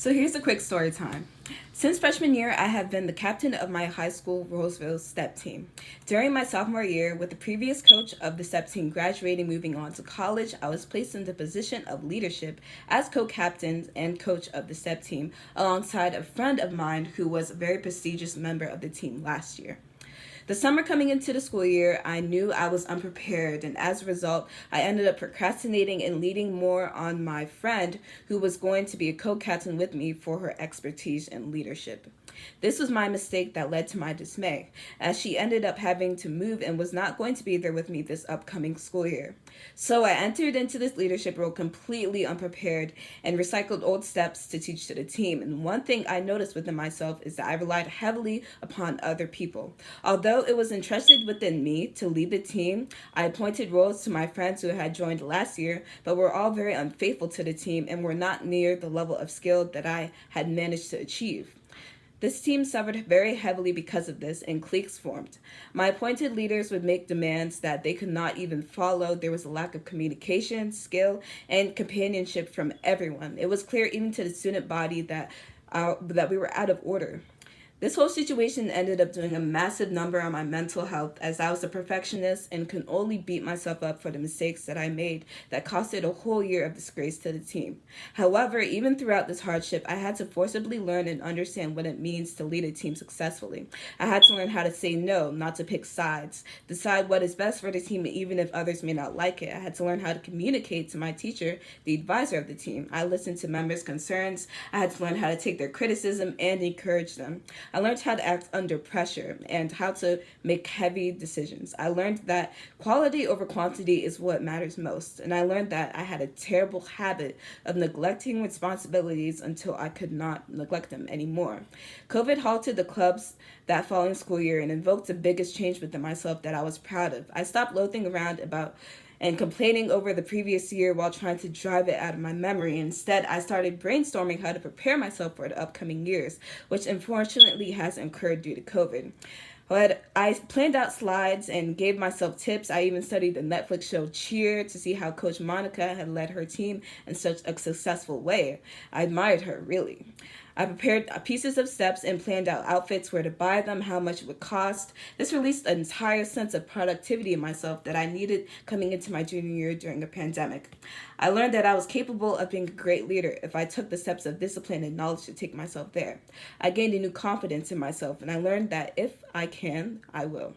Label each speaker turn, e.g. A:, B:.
A: So here's a quick story time. Since freshman year, I have been the captain of my high school Roseville STEP team. During my sophomore year, with the previous coach of the STEP team graduating, moving on to college, I was placed in the position of leadership as co-captain and coach of the STEP team, alongside a friend of mine who was a very prestigious member of the team last year. The summer coming into the school year, I knew I was unprepared, and as a result, I ended up procrastinating and leading more on my friend who was going to be a co-captain with me for her expertise and leadership. This was my mistake that led to my dismay, as she ended up having to move and was not going to be there with me this upcoming school year. So I entered into this leadership role completely unprepared and recycled old steps to teach to the team. And one thing I noticed within myself is that I relied heavily upon other people. Although it was entrusted within me to lead the team, I appointed roles to my friends who had joined last year, but were all very unfaithful to the team and were not near the level of skill that I had managed to achieve. This team suffered very heavily because of this, and cliques formed. My appointed leaders would make demands that they could not even follow. There was a lack of communication, skill, and companionship from everyone. It was clear even to the student body that we were out of order. This whole situation ended up doing a massive number on my mental health, as I was a perfectionist and could only beat myself up for the mistakes that I made that costed a whole year of disgrace to the team. However, even throughout this hardship, I had to forcibly learn and understand what it means to lead a team successfully. I had to learn how to say no, not to pick sides, decide what is best for the team even if others may not like it. I had to learn how to communicate to my teacher, the advisor of the team. I listened to members' concerns. I had to learn how to take their criticism and encourage them. I learned how to act under pressure and how to make heavy decisions. I learned that quality over quantity is what matters most. And I learned that I had a terrible habit of neglecting responsibilities until I could not neglect them anymore. COVID halted the clubs that following school year and invoked the biggest change within myself that I was proud of. I stopped loafing around and complaining over the previous year while trying to drive it out of my memory. Instead, I started brainstorming how to prepare myself for the upcoming years, which unfortunately has occurred due to COVID. But I planned out slides and gave myself tips. I even studied the Netflix show Cheer to see how Coach Monica had led her team in such a successful way. I admired her, really. I prepared pieces of steps and planned out outfits, where to buy them, how much it would cost. This released an entire sense of productivity in myself that I needed coming into my junior year during a pandemic. I learned that I was capable of being a great leader if I took the steps of discipline and knowledge to take myself there. I gained a new confidence in myself, and I learned that if I can, I will.